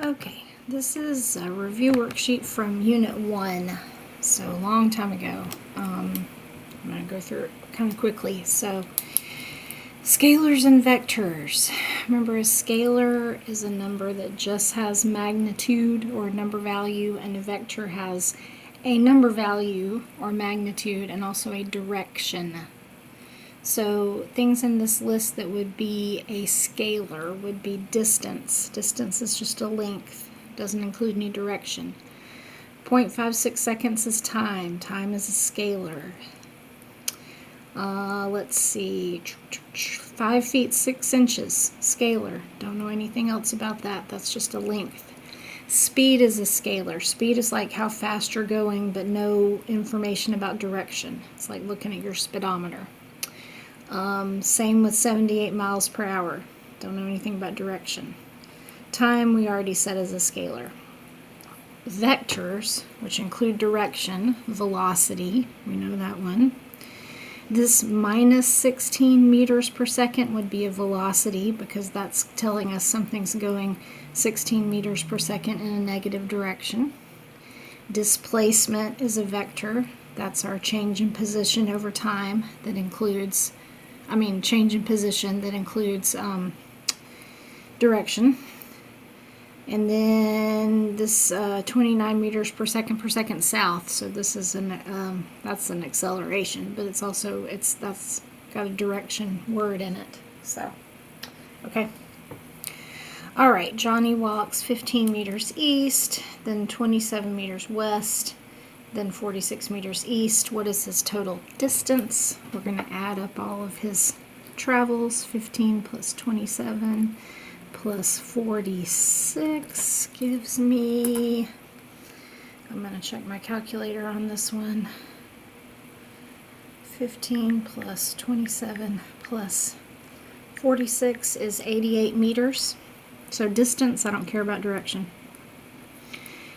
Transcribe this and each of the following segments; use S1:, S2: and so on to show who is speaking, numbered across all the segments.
S1: Okay, this is a review worksheet from Unit 1, so a long time ago. I'm going to go through it kind of quickly. So, scalars and vectors. Remember, a scalar is a number that just has magnitude or number value, and a vector has a number value or magnitude and also a direction. So things in this list that would be a scalar would be distance. Distance is just a length, doesn't include any direction. 0.56 seconds is time. Time is a scalar. Let's see, 5 feet 6 inches, scalar. Don't know anything else about that. That's just a length. Speed is a scalar. Speed is like how fast you're going, but no information about direction. It's like looking at your speedometer. Same with 78 miles per hour. Don't know anything about direction. Time we already said is a scalar. Vectors, which include direction, velocity, we know that one. This minus 16 meters per second would be a velocity because that's telling us something's going 16 meters per second in a negative direction. Displacement is a vector. That's our change in position over time that includes change in position that includes direction. And then this 29 meters per second south. So this is that's an acceleration, but that's got a direction word in it. So, okay. All right, Johnny walks 15 meters east, then 27 meters west, then 46 meters east. What is his total distance? We're going to add up all of his travels. 15 plus 27 plus 46 gives me, I'm going to check my calculator on this one. 15 plus 27 plus 46 is 88 meters. So distance, I don't care about direction.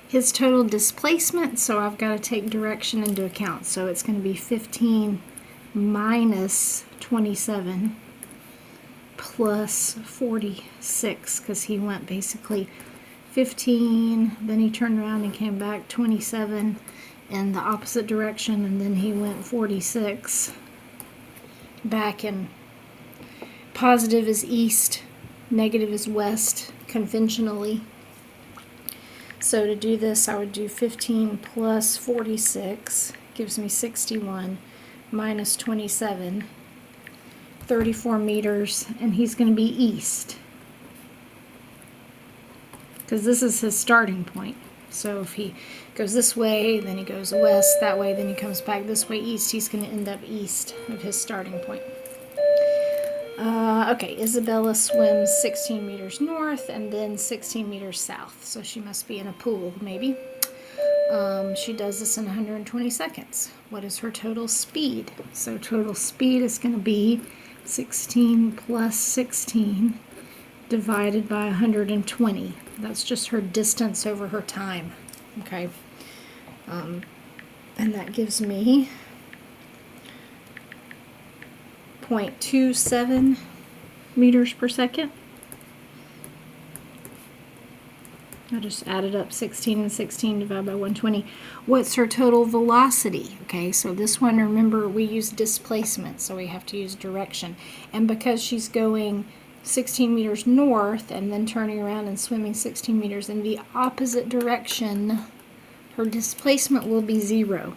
S1: His total displacement, so I've got to take direction into account. So it's going to be 15 minus 27 plus 46, because he went basically 15, then he turned around and came back 27 in the opposite direction, and then he went 46 back, and positive is east, negative is west, conventionally. So to do this, I would do 15 plus 46, gives me 61, minus 27, 34 meters, and he's going to be east. Because this is his starting point. So if he goes this way, then he goes west that way, then he comes back this way east, he's going to end up east of his starting point. Okay, Isabella swims 16 meters north and then 16 meters south. So she must be in a pool, maybe. She does this in 120 seconds. What is her total speed? So total speed is going to be 16 plus 16 divided by 120. That's just her distance over her time. Okay. And that gives me 0.27 meters per second. I just added up 16 and 16 divided by 120. What's her total velocity? Okay, so this one, remember, we use displacement, so we have to use direction. And because she's going 16 meters north and then turning around and swimming 16 meters in the opposite direction, her displacement will be 0.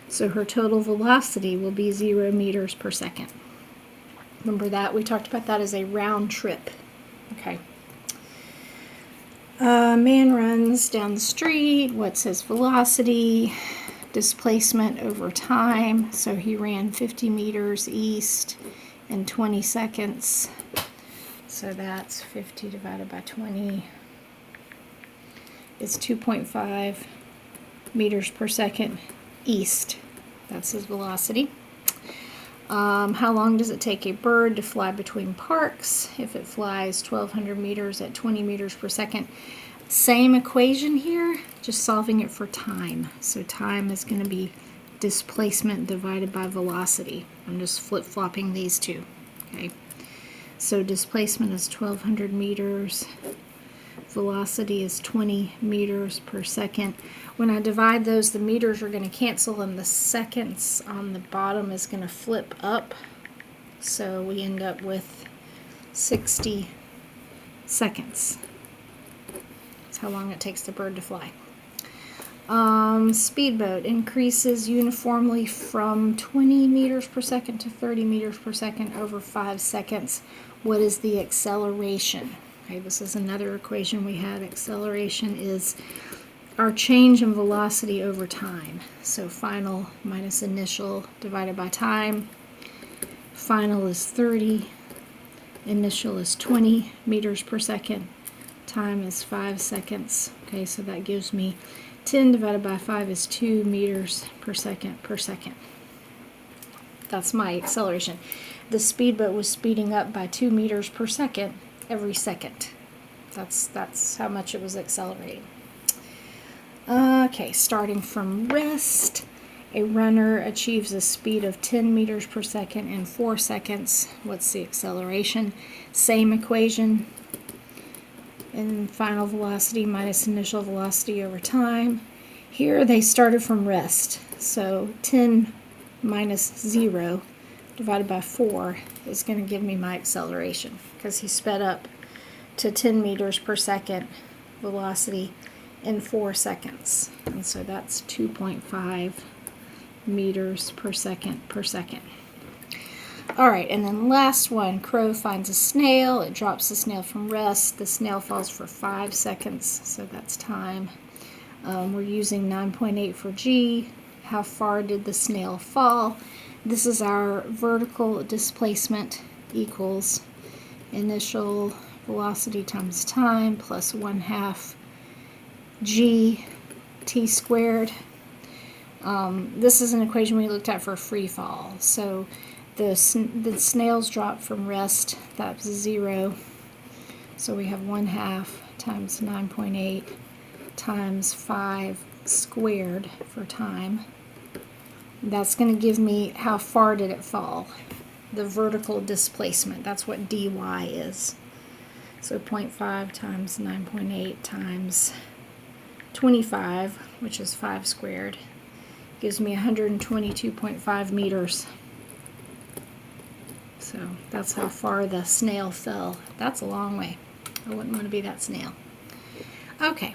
S1: So her total velocity will be 0 meters per second. Remember that? We talked about that as a round trip. Okay. Man runs down the street. What's his velocity? Displacement over time. So he ran 50 meters east in 20 seconds. So that's 50 divided by 20 is 2.5 meters per second east. That's his velocity. How long does it take a bird to fly between parks? If it flies 1,200 meters at 20 meters per second. Same equation here, just solving it for time. So time is going to be displacement divided by velocity. I'm just flip-flopping these two. Okay. So displacement is 1,200 meters velocity is 20 meters per second. When I divide those, the meters are going to cancel and the seconds on the bottom is going to flip up. So we end up with 60 seconds. That's how long it takes the bird to fly. Speedboat increases uniformly from 20 meters per second to 30 meters per second over 5 seconds. What is the acceleration? Okay, this is another equation we had. Acceleration is our change in velocity over time. So final minus initial divided by time. Final is 30. Initial is 20 meters per second. Time is 5 seconds. Okay, so that gives me 10 divided by 5 is 2 meters per second per second. That's my acceleration. The speedboat was speeding up by 2 meters per second every second. That's how much it was accelerating. Okay, starting from rest, a runner achieves a speed of 10 meters per second in 4 seconds. What's the acceleration? Same equation. And final velocity minus initial velocity over time. Here they started from rest. So 10 minus 0 divided by 4 is going to give me my acceleration because he sped up to 10 meters per second velocity in 4 seconds. And so that's 2.5 meters per second per second. All right, and then last one, crow finds a snail. It drops the snail from rest. The snail falls for 5 seconds, so that's time. We're using 9.8 for G. How far did the snail fall? This is our vertical displacement equals initial velocity times time plus 1/2 G T squared. This is an equation we looked at for free fall. So the snails drop from rest, that's 0. So we have 1/2 times 9.8 times 5 squared for time. That's going to give me how far did it fall. The vertical displacement, that's what dy is. So 0.5 times 9.8 times 25, which is 5 squared, gives me 122.5 meters. So that's how far the snail fell. That's a long way. I wouldn't want to be that snail. Okay.